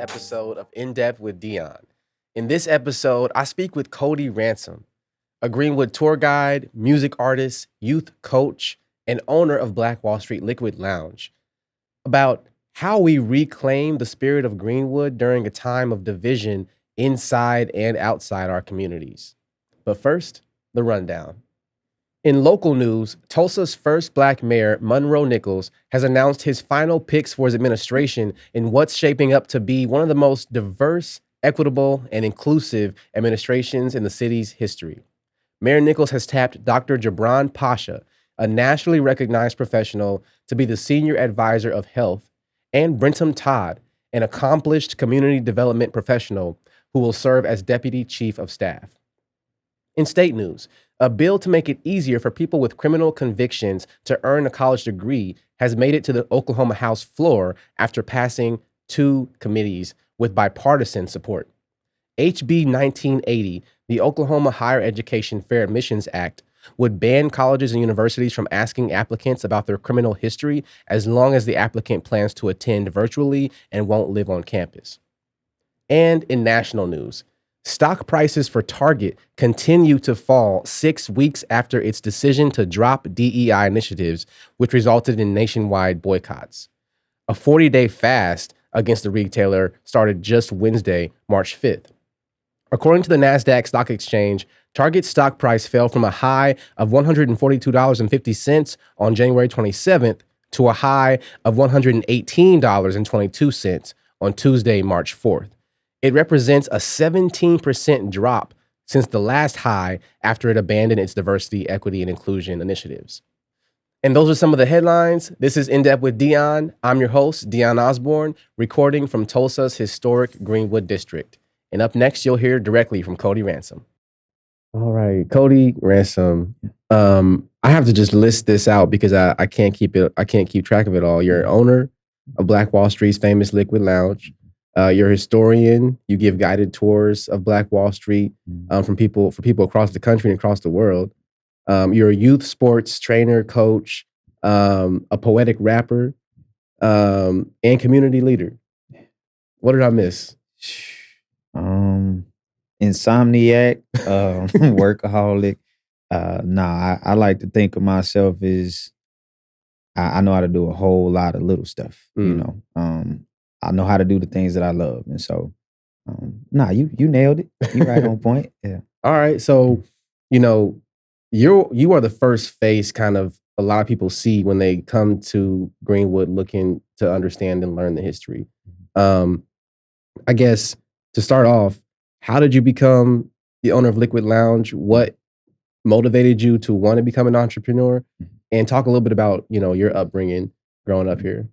episode of In Depth with Dion. In this episode, I speak with Kode Ransom, a Greenwood tour guide, music artist, youth coach, and owner of Black Wall Street Liquid Lounge, about how we reclaim the spirit of Greenwood during a time of division inside and outside our communities. But first, the rundown. In local news, Tulsa's first black mayor, Monroe Nichols, has announced his final picks for his administration in what's shaping up to be one of the most diverse, equitable, and inclusive administrations in the city's history. Mayor Nichols has tapped Dr. Jabran Pasha, a nationally recognized professional, to be the senior advisor of health, and Brentum Todd, an accomplished community development professional who will serve as deputy chief of staff. In state news, a bill to make it easier for people with criminal convictions to earn a college degree has made it to the Oklahoma House floor after passing two committees with bipartisan support. HB 1980, the Oklahoma Higher Education Fair Admissions Act, would ban colleges and universities from asking applicants about their criminal history as long as the applicant plans to attend virtually and won't live on campus. And in national news, stock prices for Target continue to fall 6 weeks after its decision to drop DEI initiatives, which resulted in nationwide boycotts. A 40-day fast against the retailer started just Wednesday, March 5th. According to the NASDAQ Stock Exchange, Target's stock price fell from a high of $142.50 on January 27th to a high of $118.22 on Tuesday, March 4th. It represents a 17% drop since the last high after it abandoned its diversity, equity, and inclusion initiatives. And those are some of the headlines. This is In Depth with Dion. I'm your host, Dion Osborne, recording from Tulsa's historic Greenwood district. And up next, you'll hear directly from Kode Ransom. All right, Kode Ransom. I have to just list this out because I can't keep it. I can't keep track of it all. You're owner of Black Wall Street's famous Liquid Lounge. You're a historian. You give guided tours of Black Wall Street for people across the country and across the world. You're a youth sports trainer, coach, a poetic rapper, and community leader. What did I miss? Insomniac, workaholic. I like to think of myself as I know how to do a whole lot of little stuff. You know. I know how to do the things that I love. And so, you nailed it. You right on point. Yeah. All right. So, you are the first face kind of a lot of people see when they come to Greenwood looking to understand and learn the history. I guess to start off, how did you become the owner of Liquid Lounge? What motivated you to want to become an entrepreneur? And talk a little bit about, your upbringing growing up here.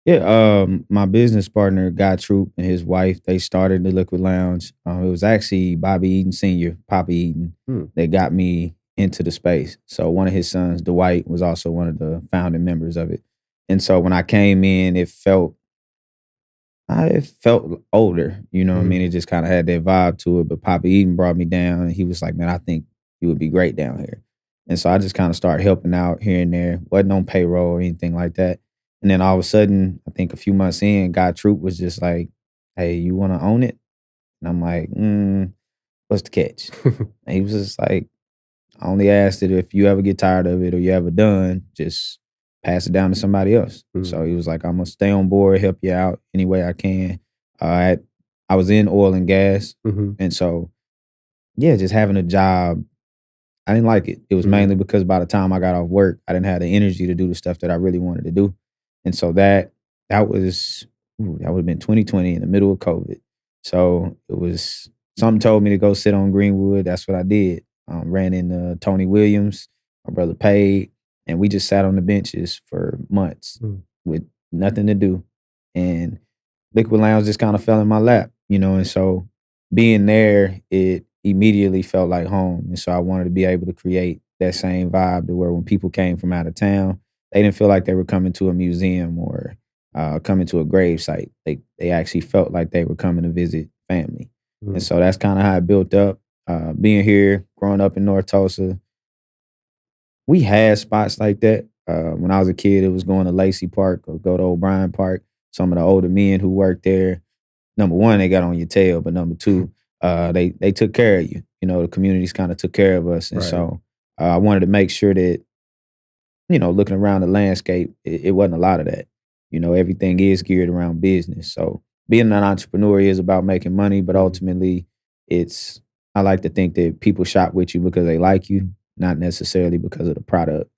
Yeah, my business partner, Guy Troop, and his wife, they started the Liquid Lounge. It was actually Bobby Eaton Sr., Papa Eaton, that got me into the space. So one of his sons, Dwight, was also one of the founding members of it. And so when I came in, it felt older, you know what I mean? It just kind of had that vibe to it. But Papa Eaton brought me down, and he was like, man, I think you would be great down here. And so I just kind of started helping out here and there. Wasn't on payroll or anything like that. And then all of a sudden, I think a few months in, Guy Troop was just like, hey, you want to own it? And I'm like, what's the catch? And he was just like, I only asked that if you ever get tired of it or you ever done, just pass it down to somebody else. So he was like, I'm going to stay on board, help you out any way I can. I was in oil and gas. And so, yeah, just having a job, I didn't like it. It was mainly because by the time I got off work, I didn't have the energy to do the stuff that I really wanted to do. And so that would have been 2020 in the middle of COVID. So it was, something told me to go sit on Greenwood. That's what I did. Ran into Tony Williams, my brother paid, and we just sat on the benches for months with nothing to do. And Liquid Lounge just kind of fell in my lap, and so being there, it immediately felt like home. And so I wanted to be able to create that same vibe to where when people came from out of town, they didn't feel like they were coming to a museum or coming to a grave site. They actually felt like they were coming to visit family. And so that's kind of how it built up. Being here, growing up in North Tulsa, we had spots like that. When I was a kid, it was going to Lacey Park or go to O'Brien Park. Some of the older men who worked there, number one, they got on your tail, but number two, they took care of you. You know, the communities kind of took care of us, and Right. so I wanted to make sure that, you know, looking around the landscape, it wasn't a lot of that. You know, everything is geared around business. So being an entrepreneur is about making money, but Mhm. ultimately, it's I like to think that people shop with you because they like you, not necessarily because of the product.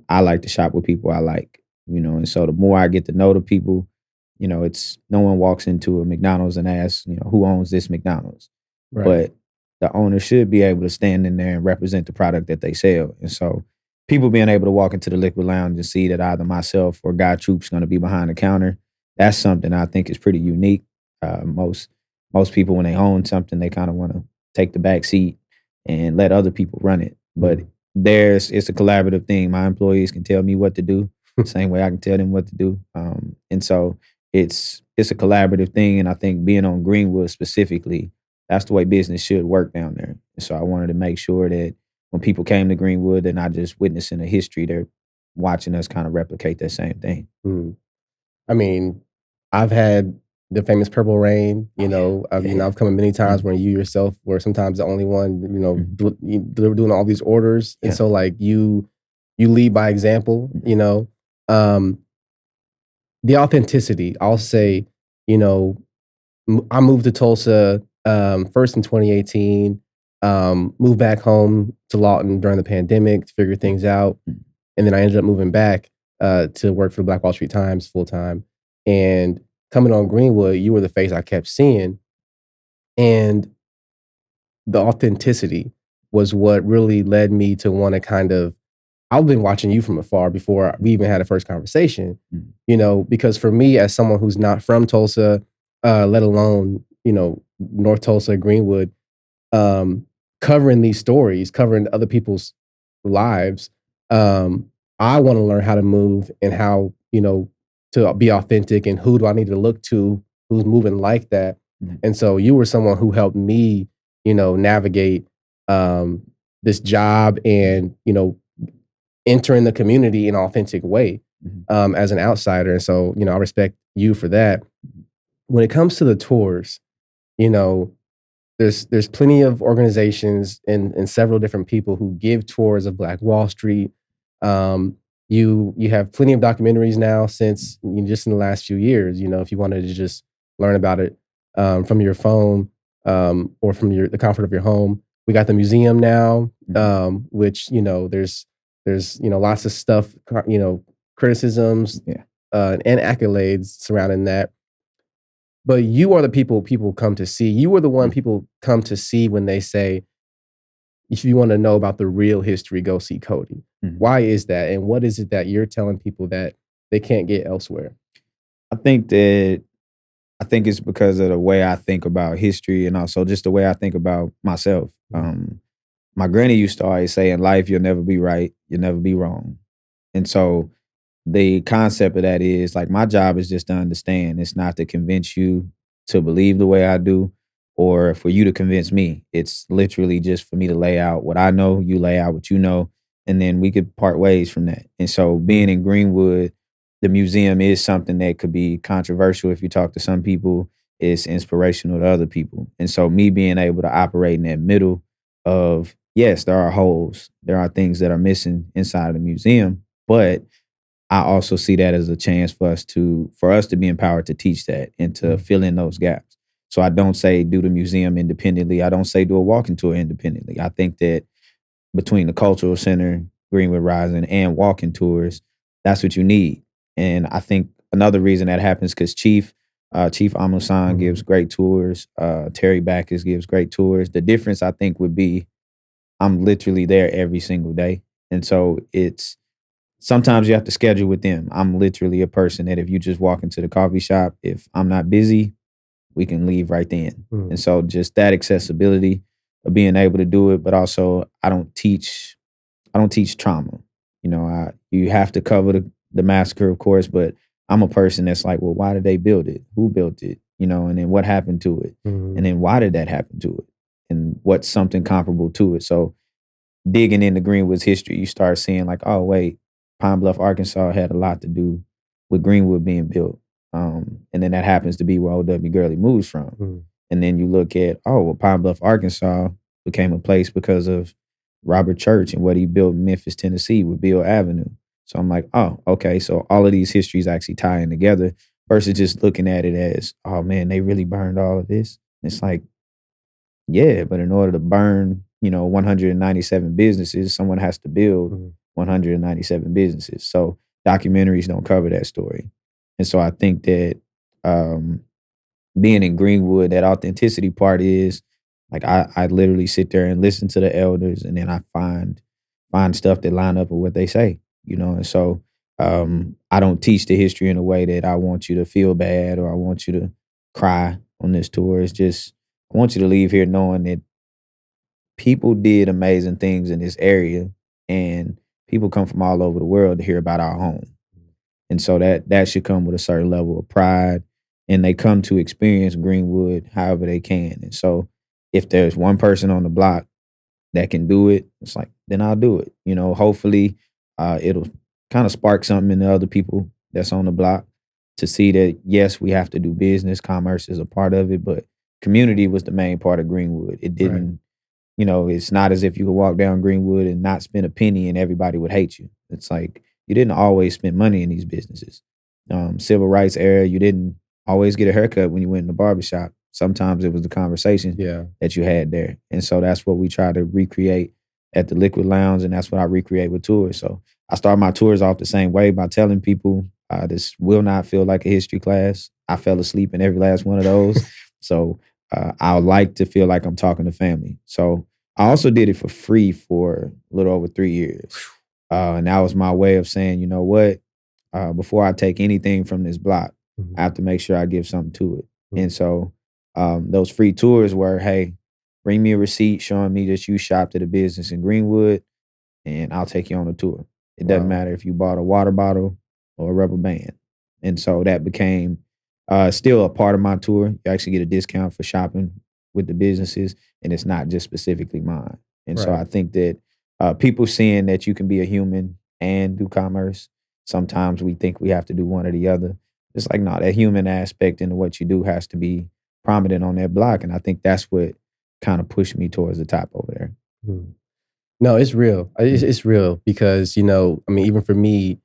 I like to shop with people I like, you know, and so the more I get to know the people, you know, it's no one walks into a McDonald's and asks, you know, who owns this McDonald's, Right. but the owner should be able to stand in there and represent the product that they sell, and so people being able to walk into the liquid lounge and see that either myself or Guy Troop's going to be behind the counter, that's something I think is pretty unique. Most people, when they own something, they kind of want to take the back seat and let other people run it. But Mhm. it's a collaborative thing. My employees can tell me what to do, same way I can tell them what to do. And so it's a collaborative thing. And I think being on Greenwood specifically, that's the way business should work down there. And so I wanted to make sure that when people came to Greenwood, they're not just witnessing a history, they're watching us kind of replicate that same thing. Mm. I mean, I've had the famous Purple Rain, Oh yeah. Yeah. I've come in many times Mhm. where you yourself were sometimes the only one, Mhm. doing all these orders, and Yeah. so, like, you lead by example, Mhm. you know? Um, the authenticity, I'll say, you know, I moved to Tulsa, first in 2018, moved back home to Lawton during the pandemic to figure things out, Mhm. and then I ended up moving back, to work for the Black Wall Street Times full time, and coming on Greenwood, you were the face I kept seeing, and the authenticity was what really led me to wanna kind of I've been watching you from afar before we even had a first conversation, Mhm. because for me, as someone who's not from Tulsa, let alone, North Tulsa, Greenwood, um, covering these stories, covering other people's lives, um, I wanna learn how to move and how, to be authentic and who do I need to look to who's moving like that. Mhm. And so you were someone who helped me, navigate, um, this job and, entering the community in an authentic way, Mhm. as an outsider. And so, I respect you for that. When it comes to the tours, you know, there's plenty of organizations and several different people who give tours of Black Wall Street. Um, you have plenty of documentaries now since just in the last few years. If you wanted to just learn about it from your phone or from the comfort of your home, we got the museum now, Mhm. which there's lots of stuff, criticisms Yeah. and accolades surrounding that, but you are the people come to see. You are the one Mhm. people come to see when they say, "If you wanna know about the real history, go see Cody." Mhm. Why is that? And what is it that you're telling people that they can't get elsewhere? I think that I think it's because of the way I think about history and also just the way I think about myself. Mm, My granny used to always say, "In life, you'll never be right, you'll never be wrong." And so the concept of that is like my job is just to understand. It's not to convince you to believe the way I do or for you to convince me. It's literally just for me to lay out what I know, you lay out what you know, and then we could part ways from that. And so being mhm, in Greenwood, the museum is something that could be controversial if you talk to some people, it's inspirational to other people. And so me being able to operate in that middle of yes, there are holes, there are things that are missing inside of the museum, but I also see that as a chance for us to be empowered to teach that and to mm, fill in those gaps. So I don't say do the museum independently. I don't say do a walking tour independently. I think that between the cultural center, Greenwood Rising, and walking tours, that's what you need. And I think another reason that happens because Chief Amusan gives mhm, great tours. Terry Backus gives great tours. The difference I think would be I'm literally there every single day, and so it's sometimes you have to schedule with them. I'm literally a person that if you just walk into the coffee shop, if I'm not busy, we can leave right then. mm, And so just that accessibility of being able to do it, but also I don't teach trauma. You know, you have to cover the massacre, of course, but I'm a person that's like, well, why did they build it? Who built it? You know, and then what happened to it? And mhm, then why did that happen to it? And what's something comparable to it? So digging into Greenwood's history, you start seeing like, oh wait, Pine Bluff, Arkansas had a lot to do with Greenwood being built. And then that happens to be where O.W. Gurley moves from. Mm. And then you look at, Pine Bluff, Arkansas became a place because of Robert Church and what he built in Memphis, Tennessee with Beale Avenue. So I'm like, oh, okay. So all of these histories actually tie in together versus just looking at it as, oh man, they really burned all of this. It's like, yeah, but in order to burn, 197 businesses, someone has to build 197 businesses. So documentaries don't cover that story. And so I think that being in Greenwood, that authenticity part is like I literally sit there and listen to the elders, and then I find stuff that line up with what they say, And so I don't teach the history in a way that I want you to feel bad or I want you to cry on this tour. It's just I want you to leave here knowing that people did amazing things in this area, and people come from all over the world to hear about our home. And so that should come with a certain level of pride, and they come to experience Greenwood however they can. And so if there's one person on the block that can do it, it's like, then I'll do it. Hopefully it'll kind of spark something in the other people that's on the block to see that, yes, we have to do business. Commerce is a part of it, but community was the main part of Greenwood. It didn't, it's not as if you could walk down Greenwood and not spend a penny and everybody would hate you. It's like, you didn't always spend money in these businesses. Civil rights era, you didn't always get a haircut when you went in the barbershop. Sometimes it was the conversation that you had there. And so that's what we try to recreate at the Liquid Lounge, and that's what I recreate with tours. So I start my tours off the same way by telling people this will not feel like a history class. I fell asleep in every last one of those. So I would like to feel like I'm talking to family. So I also did it for free for a little over 3 years. And that was my way of saying, you know what, before I take anything from this block, I have to make sure I give something to it. And so those free tours were, hey, bring me a receipt showing me that you shopped at a business in Greenwood, and I'll take you on a tour. It doesn't matter if you bought a water bottle or a rubber band. And so that became still a part of my tour. You actually get a discount for shopping with the businesses, and it's not just specifically mine. And so I think that people seeing that you can be a human and do commerce, sometimes we think we have to do one or the other. It's like, no, that human aspect into what you do has to be prominent on that block. And I think that's what kind of pushed me towards the top over there. No, it's real. It's real because, even for me,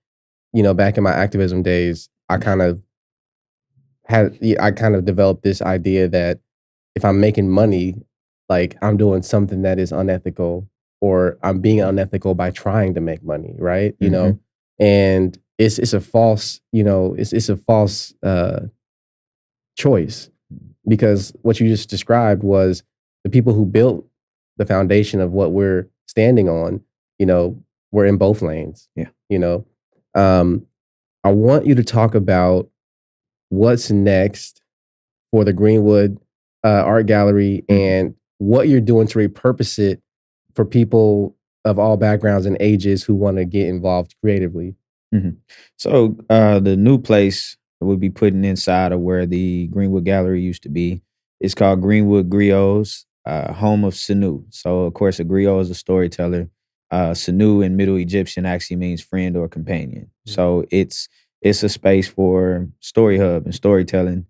back in my activism days, I kind of developed this idea that if I'm making money, like I'm doing something that is unethical, or I'm being unethical by trying to make money, right? And it's a false, it's a false choice, because what you just described was the people who built the foundation of what we're standing on, we're in both lanes. I want you to talk about what's next for the Greenwood Art Gallery and what you're doing to repurpose it for people of all backgrounds and ages who want to get involved creatively. So the new place we'll be putting inside of where the Greenwood Gallery used to be is called Greenwood Griots, home of Sanu. So of course, a griot is a storyteller. Sanu in Middle Egyptian actually means friend or companion. So it's a space for story hub and storytelling.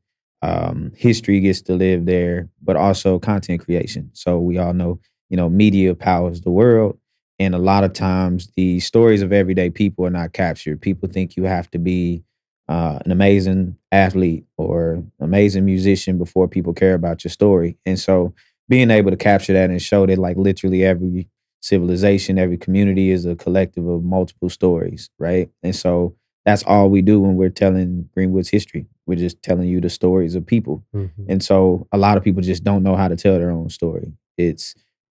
History gets to live there, but also content creation. So we all know, media powers the world. And a lot of times the stories of everyday people are not captured. People think you have to be an amazing athlete or amazing musician before people care about your story. And so being able to capture that and show that like literally every civilization, every community is a collective of multiple stories, right? And so that's all we do when we're telling Greenwood's history. We're just telling you the stories of people. And so a lot of people just don't know how to tell their own story.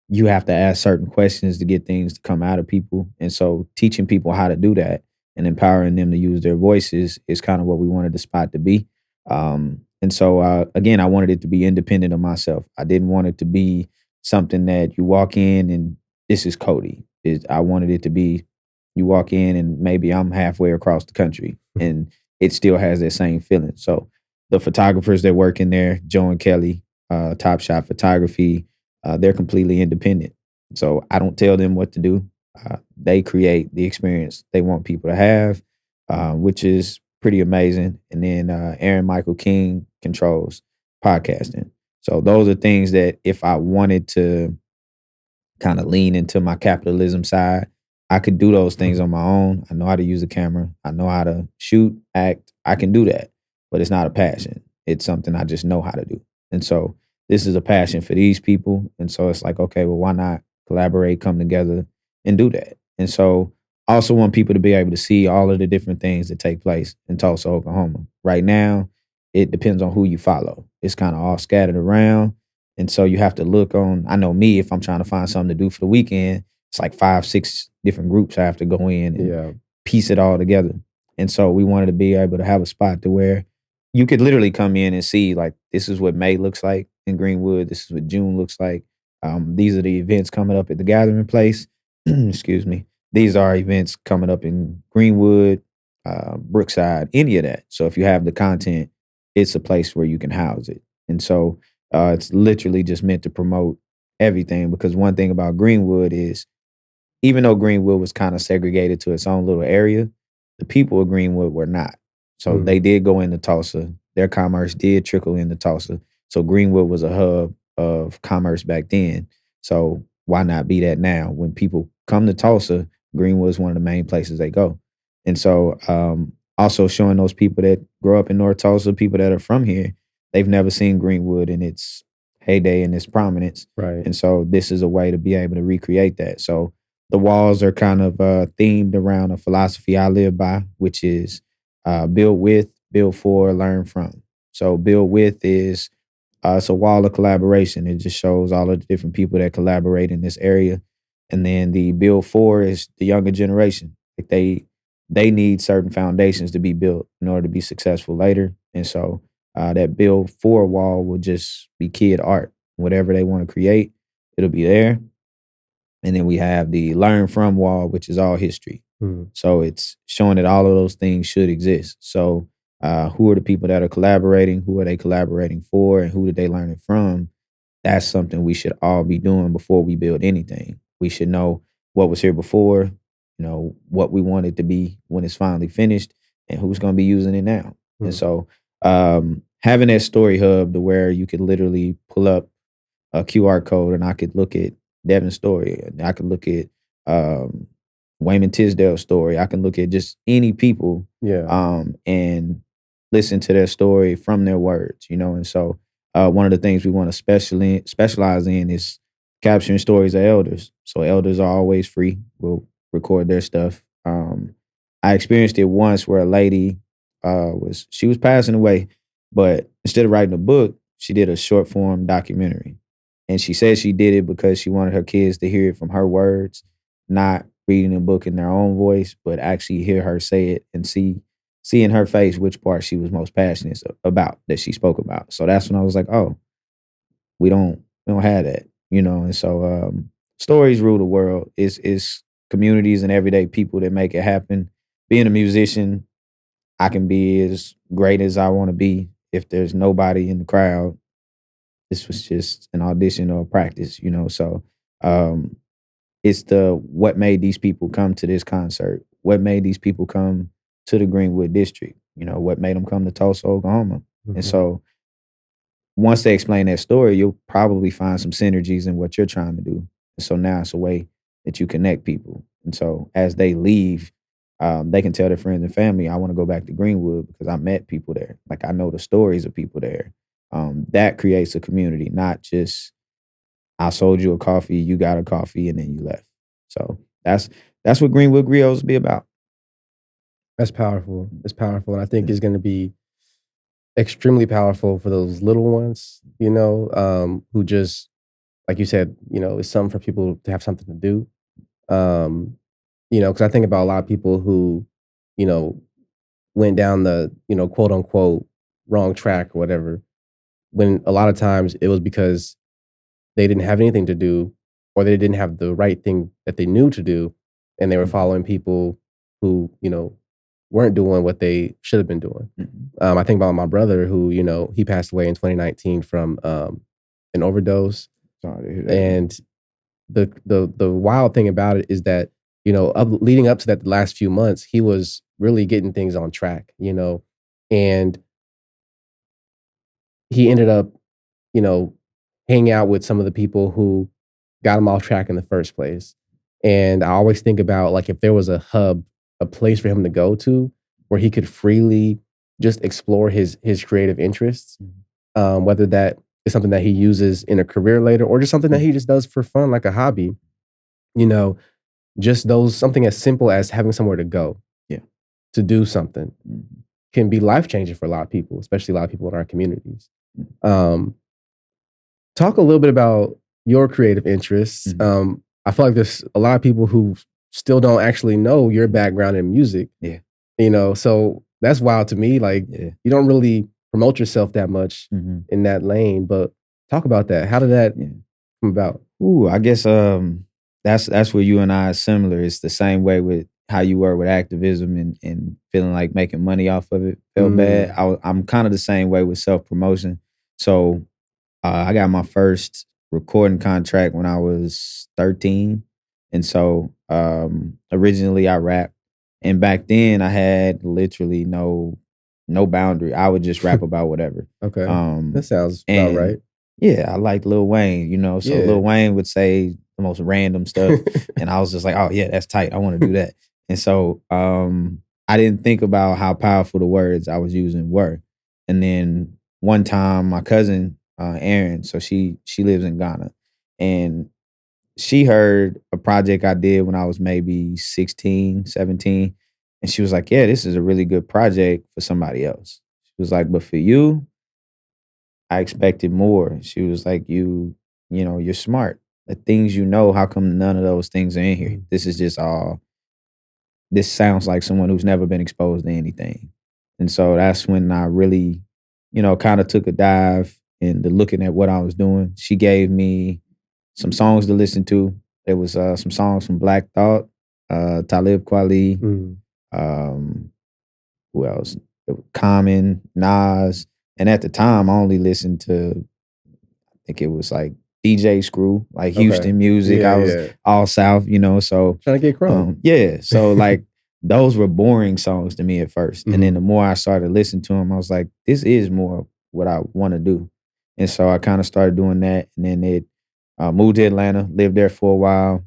You have to ask certain questions to get things to come out of people. And so teaching people how to do that and empowering them to use their voices is kind of what we wanted the spot to be. And so, again, I wanted it to be independent of myself. I didn't want it to be something that you walk in and this is Kode. I wanted it to be you walk in and maybe I'm halfway across the country and it still has that same feeling. So the photographers that work in there, Joe and Kelly, Top Shot Photography, they're completely independent. So I don't tell them what to do. They create the experience they want people to have, which is pretty amazing. And then Aaron Michael King controls podcasting. So those are things that if I wanted to kind of lean into my capitalism side, I could do those things on my own. I know how to use a camera. I know how to shoot, act. I can do that, but it's not a passion. It's something I just know how to do. And so this is a passion for these people. And so it's like, okay, well, why not collaborate, come together and do that? And so I also want people to be able to see all of the different things that take place in Tulsa, Oklahoma. Right now, it depends on who you follow. It's kind of all scattered around. And so you have to look on, I know me, if I'm trying to find something to do for the weekend, it's like 5, 6 different groups I have to go in and piece it all together. And so we wanted to be able to have a spot to where you could literally come in and see, like, this is what May looks like in Greenwood. This is what June looks like. These are the events coming up at the gathering place. Excuse me. These are events coming up in Greenwood, Brookside, any of that. So if you have the content, it's a place where you can house it. And so it's literally just meant to promote everything, because one thing about Greenwood is, even though Greenwood was kind of segregated to its own little area, the people of Greenwood were not. So they did go into Tulsa. Their commerce did trickle into Tulsa. So Greenwood was a hub of commerce back then. So why not be that now? When people come to Tulsa, Greenwood is one of the main places they go. And so also showing those people that grow up in North Tulsa, people that are from here, they've never seen Greenwood in its heyday and its prominence. Right. And so this is a way to be able to recreate that. So the walls are kind of themed around a philosophy I live by, which is build with, build for, learn from. So build with is it's a wall of collaboration. It just shows all of the different people that collaborate in this area. And then the build for is the younger generation. Like they need certain foundations to be built in order to be successful later. And so that build for wall will just be kid art. Whatever they want to create, it'll be there. And then we have the learn from wall, which is all history. So it's showing that all of those things should exist. So who are the people that are collaborating? Who are they collaborating for? And who did they learn it from? That's something we should all be doing before we build anything. We should know what was here before, what we want it to be when it's finally finished, and who's going to be using it now. And so having that story hub to where you could literally pull up a QR code and I could look at Devin's story, and I could look at Wayman Tisdale's story. I can look at just any people and listen to their story from their words, And so one of the things we want to specialize in is capturing stories of elders. So elders are always free. We'll record their stuff. I experienced it once where a lady was passing away, but instead of writing a book, she did a short form documentary. And she said she did it because she wanted her kids to hear it from her words, not reading a book in their own voice, but actually hear her say it and see in her face which part she was most passionate about that she spoke about. So that's when I was like, oh, we don't have that, And so stories rule the world. It's communities and everyday people that make it happen. Being a musician, I can be as great as I want to be. If there's nobody in the crowd, this was just an audition or a practice, So it's what made these people come to this concert? What made these people come to the Greenwood district? What made them come to Tulsa, Oklahoma? And so once they explain that story, you'll probably find some synergies in what you're trying to do. And so now it's a way that you connect people. And so as they leave, they can tell their friends and family, I want to go back to Greenwood because I met people there. Like, I know the stories of people there. That creates a community, not just I sold you a coffee, you got a coffee, and then you left. So that's what Greenwood Griots be about. That's powerful. It's powerful. And I think it's going to be extremely powerful for those little ones, who just, like you said, it's something for people to have something to do. Because I think about a lot of people who, went down the, quote unquote, wrong track or whatever, when a lot of times it was because they didn't have anything to do, or they didn't have the right thing that they knew to do, and they were following people who, weren't doing what they should have been doing. I think about my brother who, he passed away in 2019 from an overdose. Sorry to hear that. And the wild thing about it is that, leading up to that, the last few months, he was really getting things on track, and he ended up, you know, hanging out with some of the people who got him off track in the first place. And I always think about like if there was a hub, a place for him to go to where he could freely just explore his creative interests, whether that is something that he uses in a career later or just something that he just does for fun, like a hobby, you know, just those something as simple as having somewhere to go, Yeah. to do something Mhm. can be life changing for a lot of people, especially a lot of people in our communities. Mm. Talk a little bit about your creative interests. Mhm. I feel like there's a lot of people who still don't actually know your background in music. Yeah. So that's wild to me. Like Yeah. you don't really promote yourself that much Mhm. in that lane, but talk about that. How did that Yeah. come about? Ooh, I guess that's where you and I are similar. It's the same way with how you were with activism and feeling like making money off of it felt bad. Mm, I'm kind of the same way with self promotion. So I got my first recording contract when I was 13, and so originally I rapped, and back then I had literally no boundary. I would just rap about whatever. okay. That Um, sounds about and right. yeah, I liked Lil Wayne, so Yeah. Lil Wayne would say the most random stuff. And I was just like, oh yeah, that's tight. I want to do that. And so I didn't think about how powerful the words I was using were. And then one time my cousin, Erin, so she lives in Ghana, and she heard a project I did when I was maybe 16, 17. And she was like, yeah, this is a really good project for somebody else. She was like, but for you, I expected more. She was like, you're smart. The things how come none of those things are in here? Mm. This is just this sounds like someone who's never been exposed to anything. And so that's when I really, kind of took a dive into looking at what I was doing. She gave me some songs to listen to. There was some songs from Black Thought, Talib Kweli, Mm. um, who else? Common, Nas. And at the time, I only listened to, I think it was like DJ Screw, like Okay. Houston music. Yeah, I was yeah. all South, so Trying to get crunk. yeah. So like those were boring songs to me at first. And then Mhm. the more I started listening to them, I was like, this is more what I want to do. And so I kind of started doing that. And then it moved to Atlanta, lived there for a while,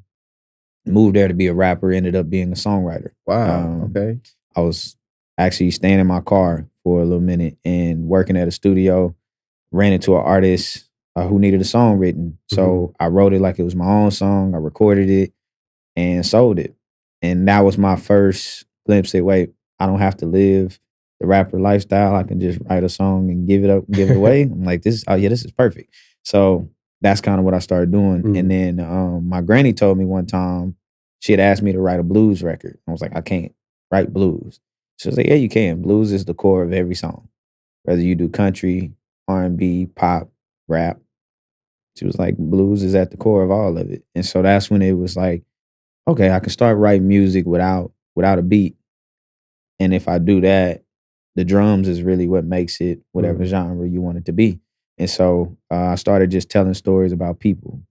moved there to be a rapper, ended up being a songwriter. Wow. Um, Okay. I was actually staying in my car for a little minute and working at a studio, ran into an artist who needed a song written. Mhm. So I wrote it like it was my own song. I recorded it and sold it. And that was my first glimpse at, wait, I don't have to live the rapper lifestyle. I can just write a song and give it up, give it away. I'm like, this is perfect. So that's kind of what I started doing. And Mm. then my granny told me one time, she had asked me to write a blues record. I was like, I can't write blues. She was like, yeah, you can. Blues is the core of every song, whether you do country, R&B, pop, rap. She was like, blues is at the core of all of it. And so that's when it was like, okay, I can start writing music without a beat. And if I do that, the drums is really what makes it whatever Mm. genre you want it to be. And so I started just telling stories about people.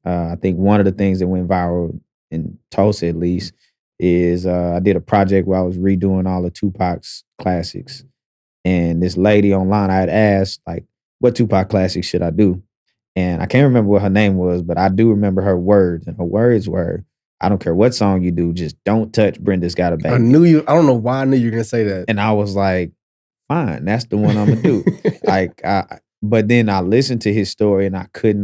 I think one of the things that went viral in Tulsa, at least, is I did a project where I was redoing all of Tupac's classics. And this lady online, I had asked, like, what Tupac classics should I do? And I can't remember what her name was, but I do remember her words. And her words were, I don't care what song you do, just don't touch Brenda's Got a I Baby. knew you. I don't know why I knew you were gonna say that. And I was like, fine, that's the one I'm gonna do. But then I listened to his story and I couldn't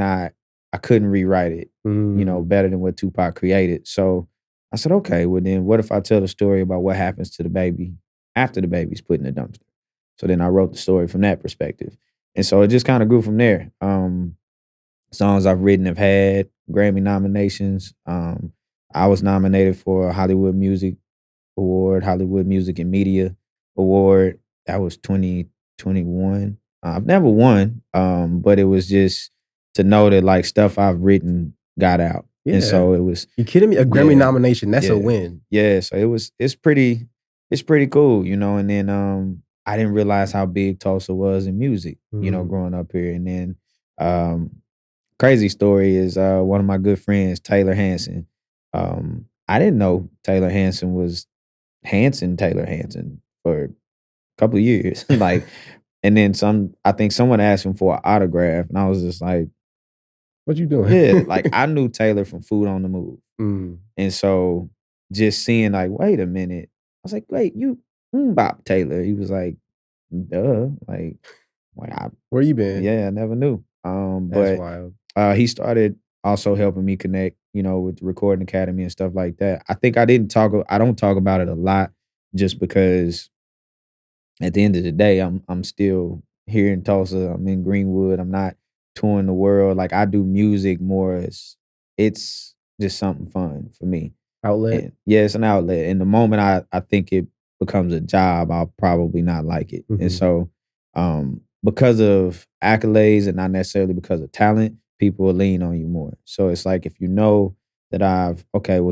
rewrite it, Mm. better than what Tupac created. So I said, okay, well then what if I tell the story about what happens to the baby after the baby's put in the dumpster? So then I wrote the story from that perspective. And so it just kind of grew from there. Songs I've written have had Grammy nominations. I was nominated for a Hollywood Music Award, Hollywood Music and Media Award. That was 2021. I've never won, but it was just to know that like stuff I've written got out. And Yeah. so it was, You kidding me? A Grammy yeah, nomination, that's a yeah, win. yeah. So it's pretty cool, And then I didn't realize how big Tulsa was in music, Mhm. growing up here. And then um crazy story is one of my good friends, Taylor Hanson. I didn't know Taylor Hanson was Taylor Hanson for a couple of years. Like, and then I think someone asked him for an autograph, and I was just like, what you doing? yeah, like I knew Taylor from Food on the Move. And so just seeing like, wait a minute. I was like, wait, you Bob Taylor. He was like, duh. Like where you been? Yeah, I never knew. That's wild. He started also helping me connect, with the Recording Academy and stuff like that. I think I don't talk about it a lot just because at the end of the day, I'm still here in Tulsa. I'm in Greenwood. I'm not touring the world. Like I do music more as it's just something fun for me. Outlet? And, yeah, it's an outlet. And the moment I think it becomes a job, I'll probably not like it. And so because of accolades and not necessarily because of talent, people will lean on you more. So it's like if you know that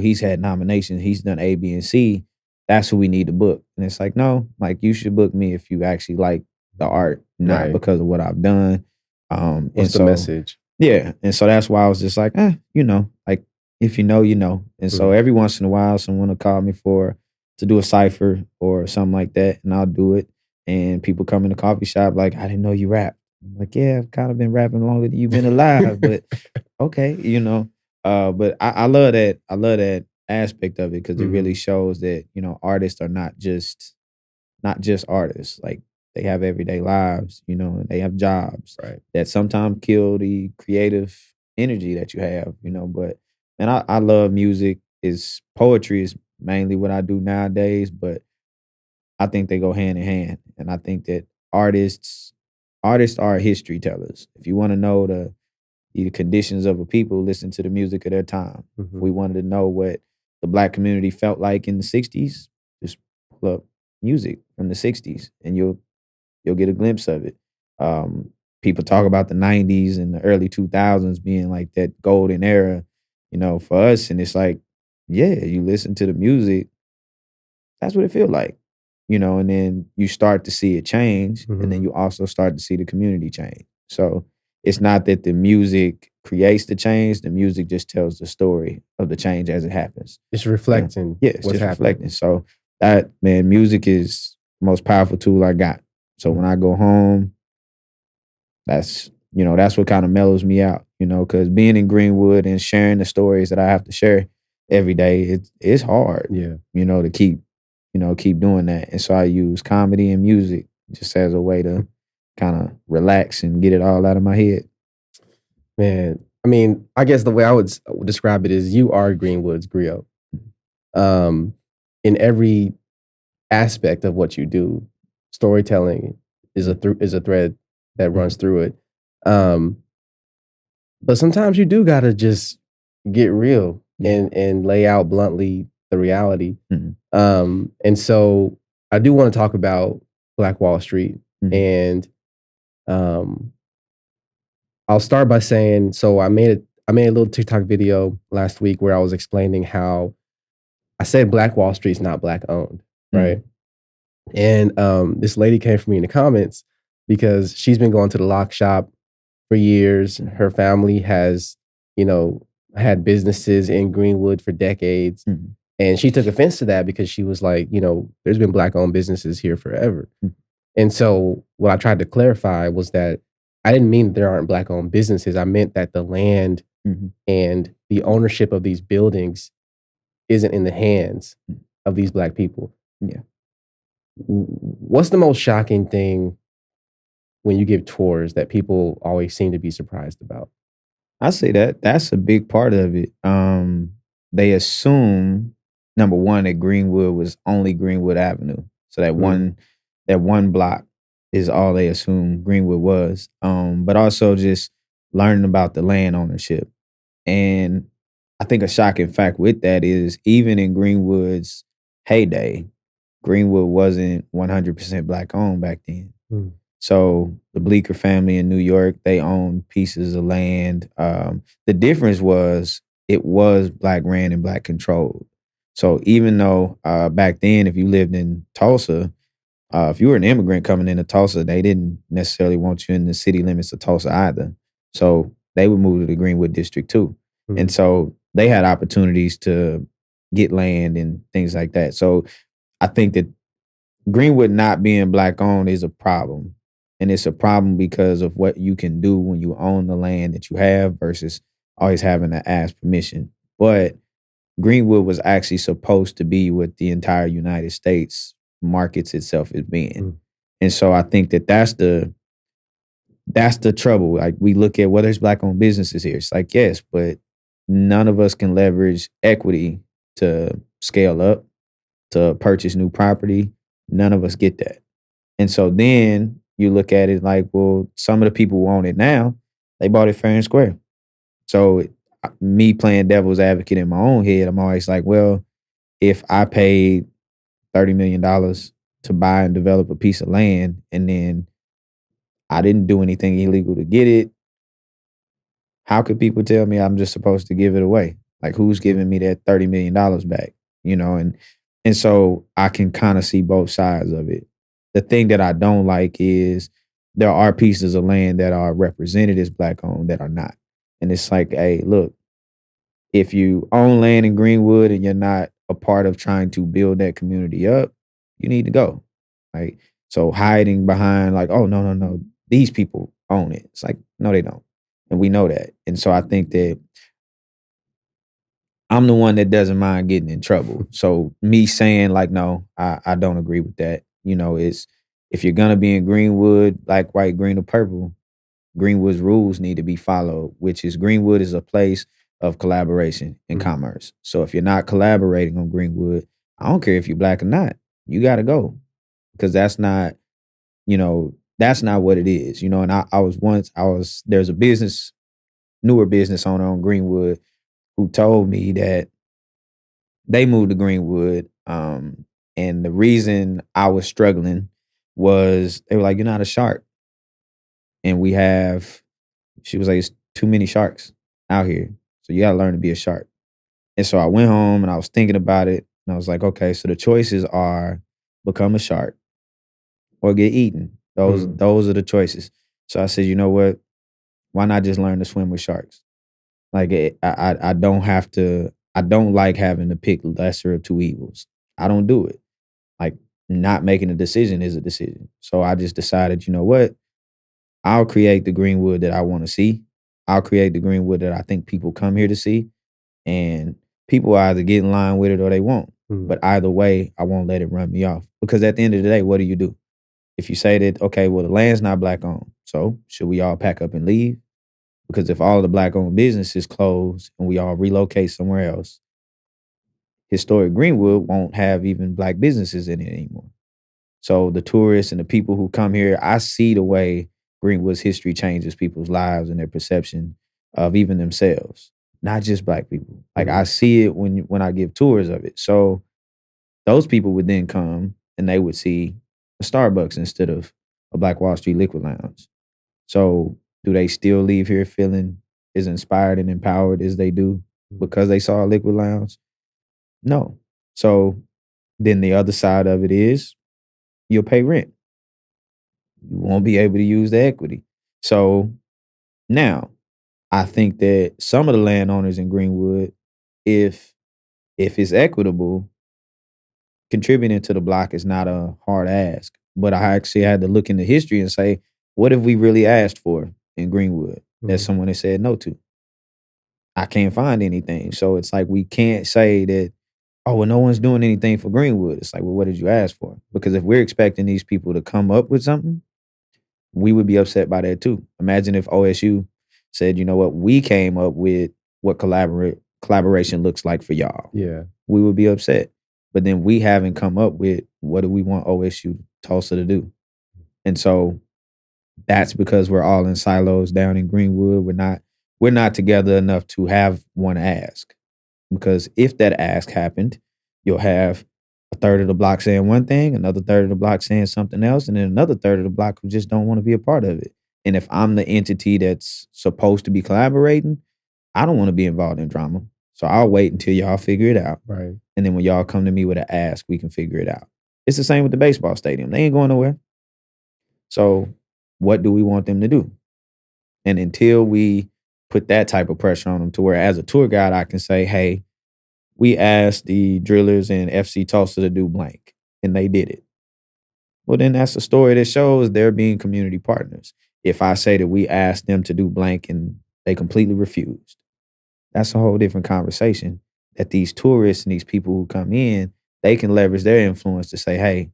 he's had nominations, he's done A, B, and C, that's who we need to book. And it's like, no, like you should book me if you actually like the art, not because of what I've done. What's the message? Yeah. And so that's why I was just like, like if you know, you know. And so every once in a while, someone will call me to do a cipher or something like that, and I'll do it. And people come in the coffee shop like, I didn't know you rap. I'm like, yeah, I've kind of been rapping longer than you've been alive, but okay, But I love that. I love that aspect of it because it really shows that artists are not just artists. Like they have everyday lives, and they have jobs that sometimes kill the creative energy that you have, But man, I love music. Poetry is mainly what I do nowadays, but I think they go hand in hand. And I think that artists are history tellers. If you want to know the conditions of a people, listen to the music of their time. If we wanted to know what the Black community felt like in the 60s, just pull up music from the 60s and you'll get a glimpse of it. People talk about the 90s and the early 2000s being like that golden era, for us. And it's like, yeah, you listen to the music, that's what it feels like, and then you start to see it change. And then you also start to see the community change. So it's not that the music creates the change, the music just tells the story of the change as it happens. It's reflecting. Yeah, it's just reflecting. So that, man, music is the most powerful tool I got. So when I go home, that's what kind of mellows me out, because being in Greenwood and sharing the stories that I have to share every day, it's hard, to keep doing that. And so I use comedy and music just as a way to kind of relax and get it all out of my head. Man, I mean, I guess the way I would describe it is you are Greenwood's griot. In every aspect of what you do, storytelling is a thread that runs through it. But sometimes you do gotta just get real and lay out bluntly the reality. And so I do want to talk about Black Wall Street. And I'll start by saying, so I made a little TikTok video last week where I was explaining how I said Black Wall Street's not Black owned, right? And this lady came for me in the comments because she's been going to the lock shop for years. Her family has, had businesses in Greenwood for decades. And she took offense to that because she was like, there's been Black owned businesses here forever. And so what I tried to clarify was that I didn't mean that there aren't Black owned businesses. I meant that the land and the ownership of these buildings isn't in the hands of these Black people. Yeah. What's the most shocking thing when you give tours that people always seem to be surprised about? I say that's a big part of it. They assume, number one, that Greenwood was only Greenwood Avenue. So that one block is all they assume Greenwood was. But also just learning about the land ownership. And I think a shocking fact with that is even in Greenwood's heyday, Greenwood wasn't 100% Black owned back then. So the Bleecker family in New York, they owned pieces of land. The difference was it was Black ran and Black controlled. So even though back then, if you lived in Tulsa, if you were an immigrant coming into Tulsa, they didn't necessarily want you in the city limits of Tulsa either. So they would move to the Greenwood district too. And so they had opportunities to get land and things like that. So I think that Greenwood not being black owned is a problem. And it's a problem because of what you can do when you own the land that you have versus always having to ask permission. But Greenwood was actually supposed to be what the entire United States markets itself as being. And so I think that that's the trouble. Like, we look at, well, there's black owned businesses here. It's like, yes, but none of us can leverage equity to scale up, to purchase new property. None of us get that. And so then you look at it like, well, some of the people who own it now, they bought it fair and square. So me playing devil's advocate in my own head, I'm always like, well, if I paid $30 million to buy and develop a piece of land, and then I didn't do anything illegal to get it, how could people tell me I'm just supposed to give it away? Like, who's giving me that $30 million back? And so I can kind of see both sides of it. The thing that I don't like is there are pieces of land that are represented as black owned that are not. And it's like, hey, look, if you own land in Greenwood and you're not a part of trying to build that community up, you need to go. Like, so hiding behind like, oh, no, these people own it. It's like, no, they don't. And we know that. And so I think that I'm the one that doesn't mind getting in trouble. So me saying like, no, I don't agree with that. It's, if you're gonna be in Greenwood, black, white, green, or purple, Greenwood's rules need to be followed, which is Greenwood is a place of collaboration and commerce. So if you're not collaborating on Greenwood, I don't care if you're black or not, you gotta go. Because that's not what it is. And there's a newer business owner on Greenwood who told me that they moved to Greenwood. And the reason I was struggling was they were like, you're not a shark. And she was like, it's too many sharks out here. So you got to learn to be a shark. And so I went home and I was thinking about it. And I was like, okay, so the choices are become a shark or get eaten. Those are the choices. So I said, you know what? Why not just learn to swim with sharks? Like, I don't have to, I don't like having to pick lesser of two evils. I don't do it. Like, not making a decision is a decision. So I just decided, you know what? I'll create the Greenwood that I want to see. I'll create the Greenwood that I think people come here to see. And people either get in line with it or they won't. But either way, I won't let it run me off. Because at the end of the day, what do? If you say that, okay, well, the land's not black owned, so should we all pack up and leave? Because if all of the black owned businesses close and we all relocate somewhere else, historic Greenwood won't have even black businesses in it anymore. So the tourists and the people who come here, I see the way Greenwood's history changes people's lives and their perception of even themselves, not just black people. Like, I see it when I give tours of it. So those people would then come and they would see a Starbucks instead of a Black Wall Street Liquid Lounge. So do they still leave here feeling as inspired and empowered as they do because they saw a Liquid Lounge? No. So then the other side of it is you'll pay rent. You won't be able to use the equity. So now I think that some of the landowners in Greenwood, if it's equitable, contributing to the block is not a hard ask. But I actually had to look into history and say, what have we really asked for in Greenwood that someone has said no to? I can't find anything. So it's like, we can't say that, oh, well, no one's doing anything for Greenwood. It's like, well, what did you ask for? Because if we're expecting these people to come up with something, we would be upset by that too. Imagine if OSU said, you know what, we came up with what collaboration looks like for y'all. Yeah. We would be upset. But then we haven't come up with what do we want OSU Tulsa to do. And so that's because we're all in silos down in Greenwood. We're not together enough to have one ask. Because if that ask happened, you'll have a third of the block saying one thing, another third of the block saying something else, and then another third of the block who just don't want to be a part of it. And if I'm the entity that's supposed to be collaborating, I don't want to be involved in drama. So I'll wait until y'all figure it out. Right. And then when y'all come to me with an ask, we can figure it out. It's the same with the baseball stadium. They ain't going nowhere. So what do we want them to do? And until we put that type of pressure on them to where as a tour guide, I can say, hey, we asked the Drillers and FC Tulsa to do blank. and they did it. Well, then that's a story that shows they're being community partners. If I say that we asked them to do blank and they completely refused, that's a whole different conversation. That these tourists and these people who come in, they can leverage their influence to say, hey,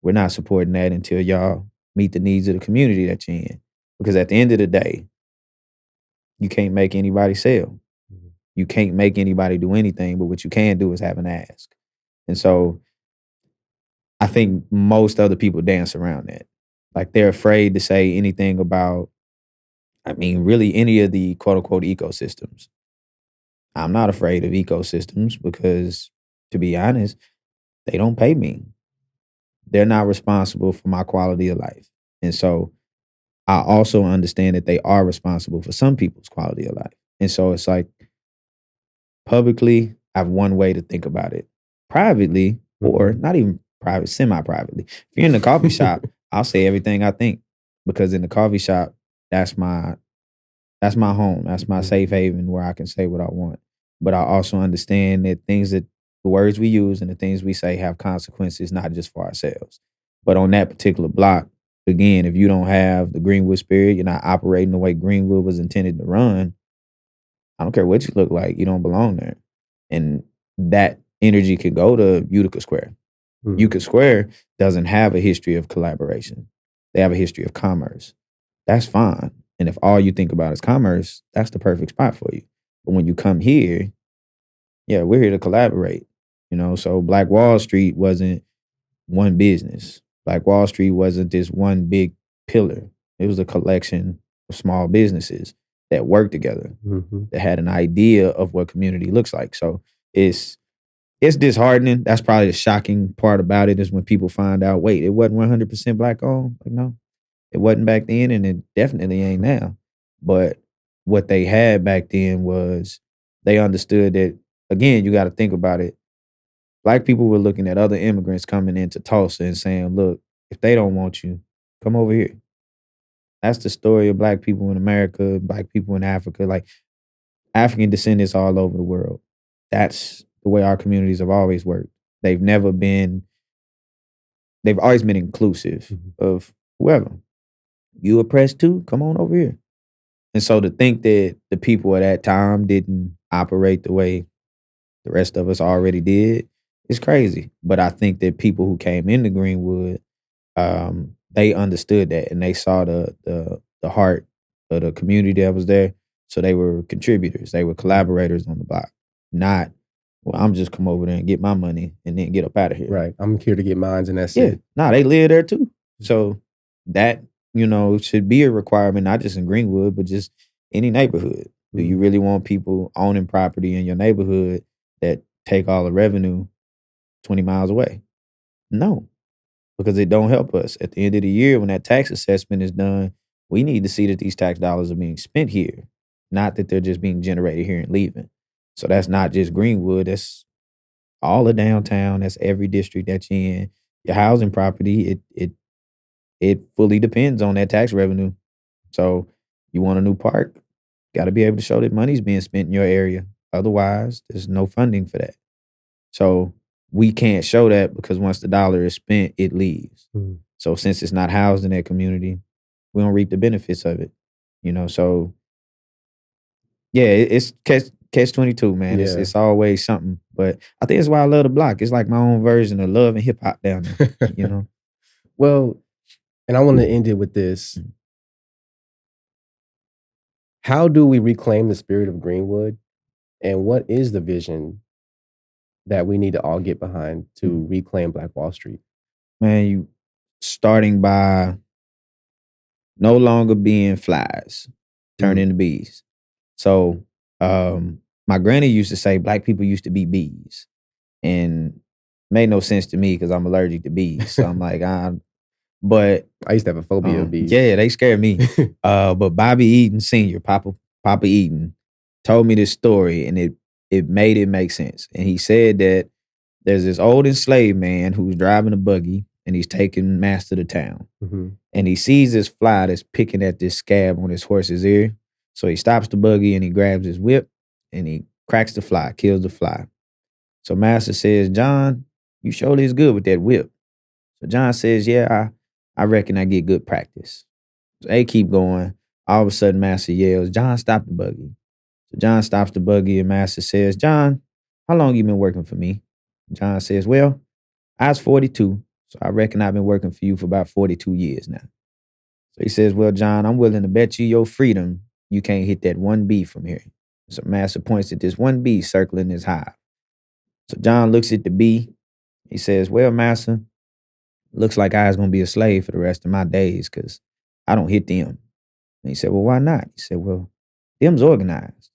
we're not supporting that until y'all meet the needs of the community that you're in. Because at the end of the day, you can't make anybody sell. You can't make anybody do anything, but what you can do is have an ask. And so I think most other people dance around that. Like they're afraid to say anything about, really any of the quote unquote ecosystems. I'm not afraid of ecosystems because, to be honest, they don't pay me. They're not responsible for my quality of life. And so I also understand that they are responsible for some people's quality of life. And so it's like publicly, I have one way to think about it. Privately, or not even private, semi-privately. If you're in the coffee shop, I'll say everything I think. Because in the coffee shop, that's my home. That's my safe haven where I can say what I want. But I also understand that the words we use and the things we say have consequences, not just for ourselves. But on that particular block, again, if you don't have the Greenwood spirit, you're not operating the way Greenwood was intended to run, I don't care what you look like, you don't belong there. And that energy could go to Utica Square. Utica Square doesn't have a history of collaboration. They have a history of commerce. That's fine. And if all you think about is commerce, that's the perfect spot for you. But when you come here, yeah, we're here to collaborate. So Black Wall Street wasn't one business. Black Wall Street wasn't this one big pillar. It was a collection of small businesses that worked together, that had an idea of what community looks like. So it's disheartening. That's probably the shocking part about it is when people find out, wait, it wasn't 100% Black owned. Like, no, it wasn't back then, and it definitely ain't now. But what they had back then was they understood that, again, you got to think about it. Black people were looking at other immigrants coming into Tulsa and saying, look, if they don't want you, come over here. That's the story of Black people in America, Black people in Africa, like African descendants all over the world. That's the way our communities have always worked. They've always been inclusive of whoever. You oppressed too? Come on over here. And so to think that the people at that time didn't operate the way the rest of us already did is crazy. But I think that people who came into Greenwood, they understood that and they saw the heart of the community that was there. So they were contributors. They were collaborators on the block. Not, well, I'm just come over there and get my money and then get up out of here. Right. I'm here to get mines and that's it. Nah, they live there too. So that, should be a requirement, not just in Greenwood, but just any neighborhood. Do you really want people owning property in your neighborhood that take all the revenue 20 miles away? No, because it don't help us. At the end of the year, when that tax assessment is done, we need to see that these tax dollars are being spent here, not that they're just being generated here and leaving. So that's not just Greenwood. That's all of downtown. That's every district that you're in. Your housing property, it fully depends on that tax revenue. So you want a new park, got to be able to show that money's being spent in your area. Otherwise, there's no funding for that. So we can't show that because once the dollar is spent, it leaves. So since it's not housed in that community, we don't reap the benefits of it. So yeah, it's catch 22, man. Yeah. It's always something. But I think that's why I love the block. It's like my own version of love and hip hop down there. Well, and I want to end it with this. How do we reclaim the spirit of Greenwood? And what is the vision that we need to all get behind to reclaim Black Wall Street? Man, you starting by no longer being flies, turn into bees. So my granny used to say Black people used to be bees. And made no sense to me because I'm allergic to bees. So I'm like, but I used to have a phobia of bees. Yeah, they scared me. But Bobby Eaton Sr., Papa Eaton, told me this story and it made it make sense. And he said that there's this old enslaved man who's driving a buggy and he's taking master to town. And he sees this fly that's picking at this scab on his horse's ear. So he stops the buggy and he grabs his whip and he cracks the fly, kills the fly. So master says, John, You surely is good with that whip. So John says, yeah, I reckon I get good practice. So they keep going. All of a sudden, Master yells, John, stop the buggy. So John stops the buggy and Master says, John, how long you been working for me? John says, well, I was 42, so I reckon I've been working for you for about 42 years now. So he says, well, John, I'm willing to bet you your freedom you can't hit that one bee from here. So Master points at this one bee circling his hive. So John looks at the bee. He says, well, Master, looks like I was going to be a slave for the rest of my days because I don't hit them. And he said, well, why not? He said, well, them's organized.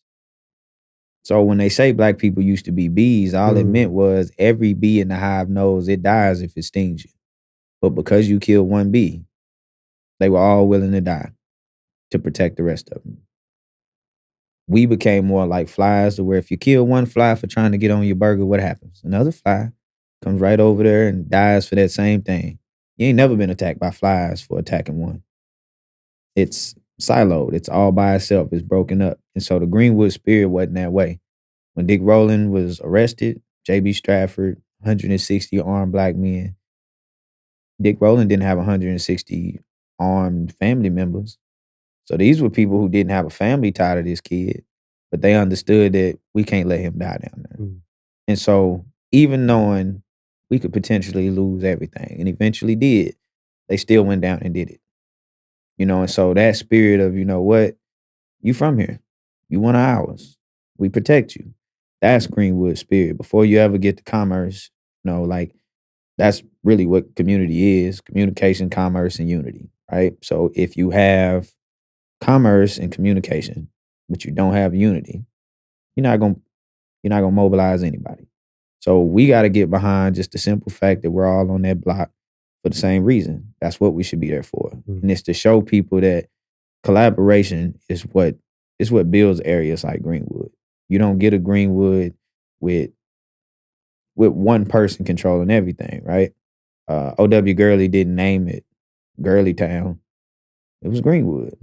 So when they say black people used to be bees, all it meant was every bee in the hive knows it dies if it stings you. But because you killed one bee, they were all willing to die to protect the rest of them. We became more like flies to where if you kill one fly for trying to get on your burger, what happens? Another fly comes right over there and dies for that same thing. You ain't never been attacked by flies for attacking one. It's siloed. It's all by itself. It's broken up. And so the Greenwood spirit wasn't that way. When Dick Rowland was arrested, J.B. Stratford, 160 armed black men, Dick Rowland didn't have 160 armed family members. So these were people who didn't have a family tie to this kid, but they understood that we can't let him die down there. And so even knowing we could potentially lose everything, and eventually did, they still went down and did it. And so that spirit of, you know what, you from here. You one of ours. We protect you. That's Greenwood spirit. Before you ever get to commerce, that's really what community is: communication, commerce, and unity, right? So if you have commerce and communication, but you don't have unity, you're not gonna mobilize anybody. So we got to get behind just the simple fact that we're all on that block for the same reason. That's what we should be there for, and it's to show people that collaboration is what builds areas like Greenwood. You don't get a Greenwood with one person controlling everything, right? O.W. Gurley didn't name it Gurley Town. It was Greenwood.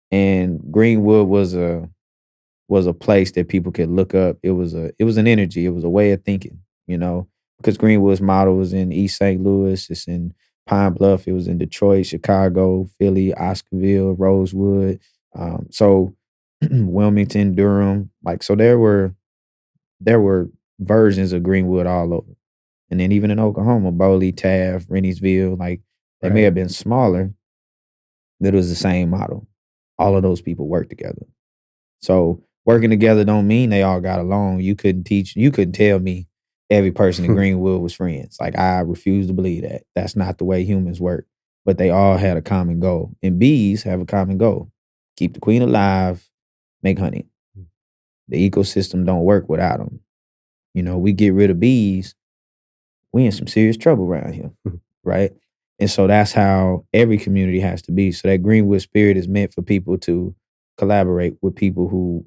And Greenwood was a place that people could look up. It was an energy. It was a way of thinking, because Greenwood's model was in East St. Louis. It's in Pine Bluff. It was in Detroit, Chicago, Philly, Oscarville, Rosewood. So Wilmington, Durham. So there were versions of Greenwood all over. And then even in Oklahoma, Bowley, Taft, Renniesville, they may have been smaller, but it was the same model. All of those people worked together. So working together don't mean they all got along. You couldn't tell me every person in Greenwood was friends. I refuse to believe that. That's not the way humans work. But they all had a common goal. And bees have a common goal: keep the queen alive, make honey. The ecosystem don't work without them. We get rid of bees, we in some serious trouble around here, right? And so that's how every community has to be. So that Greenwood spirit is meant for people to collaborate with people who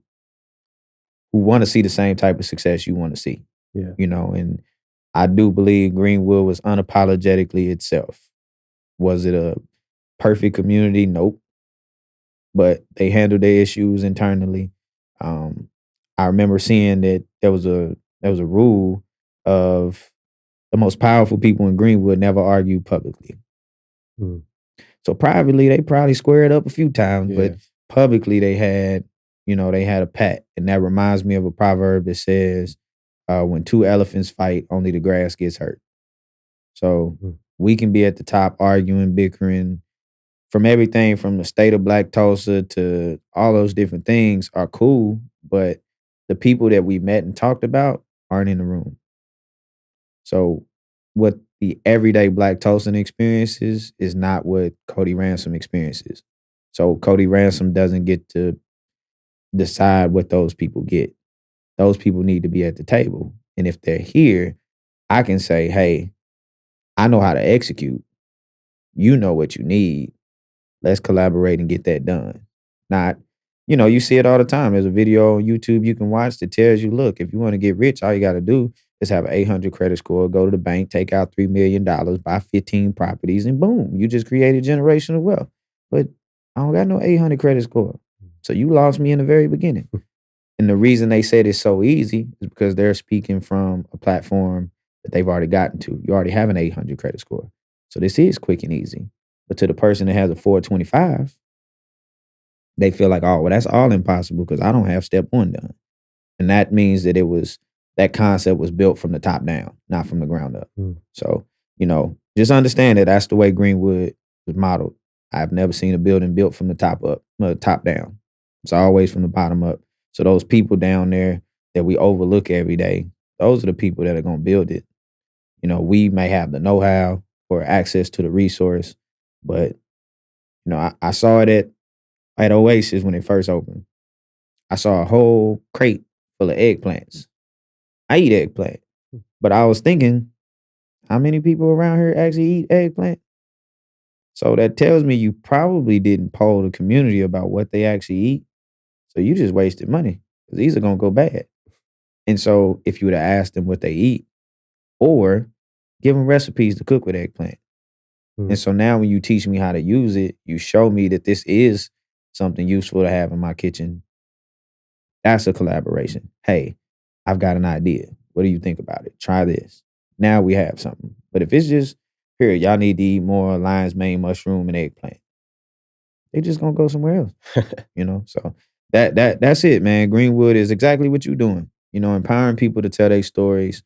want to see the same type of success you want to see. Yeah. And I do believe Greenwood was unapologetically itself. Was it a perfect community? Nope. But they handled their issues internally. I remember seeing that there was a rule of the most powerful people in Greenwood never argue publicly. So privately, they probably squared up a few times, but publicly they had a pact. And that reminds me of a proverb that says, when two elephants fight, only the grass gets hurt. So we can be at the top arguing, bickering, from everything from the state of Black Tulsa to all those different things are cool, but the people that we met and talked about aren't in the room. So what the everyday Black Tulsan experiences is not what Kode Ransom experiences. So Kode Ransom doesn't get to decide what those people get. Those people need to be at the table. And if they're here, I can say, hey, I know how to execute. You know what you need. Let's collaborate and get that done. Not, you see it all the time. There's a video on YouTube you can watch that tells you, look, if you want to get rich, all you got to do is have an 800 credit score, go to the bank, take out $3 million, buy 15 properties, and boom, you just created generational wealth. But I don't got no 800 credit score. So you lost me in the very beginning. And the reason they said it's so easy is because they're speaking from a platform that they've already gotten to. You already have an 800 credit score. So this is quick and easy. But to the person that has a 425, they feel like, oh, well, that's all impossible because I don't have step 1 done. And that means that that concept was built from the top down, not from the ground up. So, just understand that that's the way Greenwood was modeled. I've never seen a building built from the top down. It's always from the bottom up. So those people down there that we overlook every day, those are the people that are going to build it. We may have the know-how or access to the resource, but, I saw it at Oasis when it first opened. I saw a whole crate full of eggplants. I eat eggplant, but I was thinking, how many people around here actually eat eggplant? So that tells me you probably didn't poll the community about what they actually eat. So you just wasted money because these are going to go bad. And so if you would have asked them what they eat or give them recipes to cook with eggplant. And so now when you teach me how to use it, you show me that this is something useful to have in my kitchen. That's a collaboration. Hey, I've got an idea. What do you think about it? Try this. Now we have something. But if it's just, here, y'all need to eat more lion's mane mushroom and eggplant, they just gonna go somewhere else. So that's it, man. Greenwood is exactly what you're doing. Empowering people to tell their stories.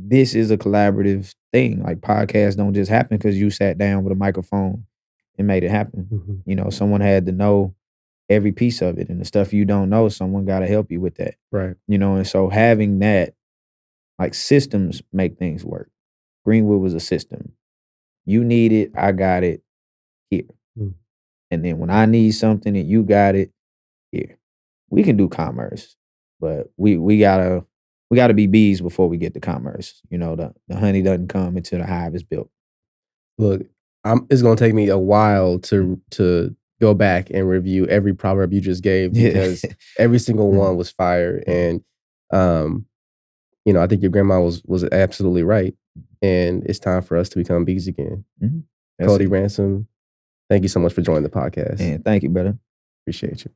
This is a collaborative thing. Like, podcasts don't just happen because you sat down with a microphone and made it happen. Someone had to know every piece of it, and the stuff you don't know, someone got to help you with that. Right. And so having that, like, systems make things work. Greenwood was a system. You need it, I got it here. And then when I need something and you got it here, we can do commerce, but we gotta be bees before we get to commerce. The honey doesn't come until the hive is built. Look, it's gonna take me a while to go back and review every proverb you just gave because every single one was fire. And I think your grandma was absolutely right. And it's time for us to become bees again. Kode Ransom, thank you so much for joining the podcast. And thank you, brother. Appreciate you.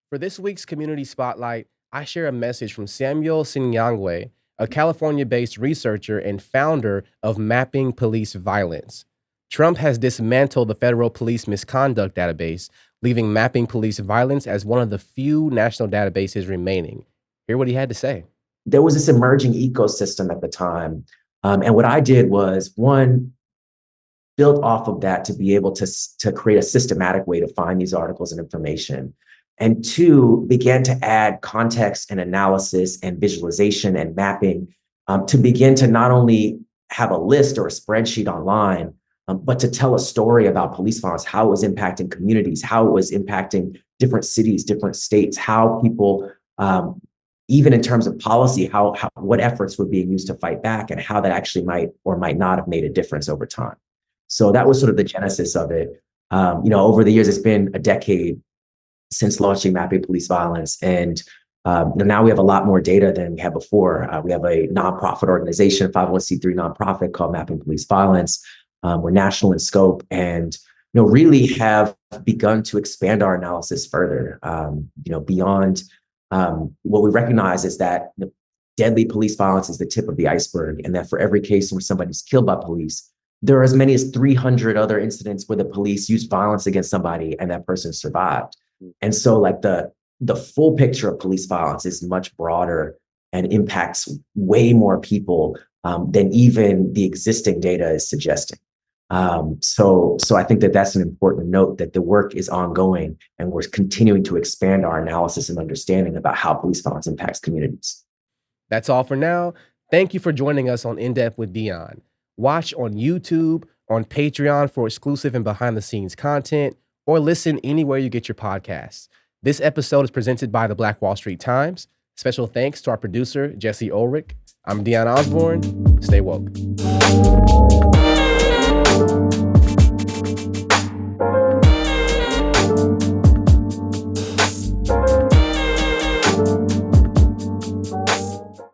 For this week's Community Spotlight, I share a message from Samuel Sinyangwe, a California-based researcher and founder of Mapping Police Violence. Trump has dismantled the federal police misconduct database, leaving Mapping Police Violence as one of the few national databases remaining. Hear what he had to say. There was this emerging ecosystem at the time. And what I did was, one, built off of that to be able to create a systematic way to find these articles and information. And two, began to add context and analysis and visualization and mapping to begin to not only have a list or a spreadsheet online, but to tell a story about police violence, how it was impacting communities, how it was impacting different cities, different states, how people, even in terms of policy, what efforts were being used to fight back and how that actually might or might not have made a difference over time. So that was sort of the genesis of it. Over the years, it's been a decade since launching Mapping Police Violence. And now we have a lot more data than we had before. We have a nonprofit organization, 501c3 nonprofit called Mapping Police Violence. We're national in scope and really have begun to expand our analysis further. Beyond what we recognize is that deadly police violence is the tip of the iceberg, and that for every case where somebody's killed by police, there are as many as 300 other incidents where the police used violence against somebody and that person survived. And so, like, the full picture of police violence is much broader and impacts way more people than even the existing data is suggesting. So I think that that's an important note, that the work is ongoing and we're continuing to expand our analysis and understanding about how police violence impacts communities. That's all for now. Thank you for joining us on In Depth with Dion. Watch on YouTube, on Patreon for exclusive and behind the scenes content, or listen anywhere you get your podcasts. This episode is presented by the Black Wall Street Times. Special thanks to our producer, Jesse Ulrich. I'm Dion Osborne. Stay woke.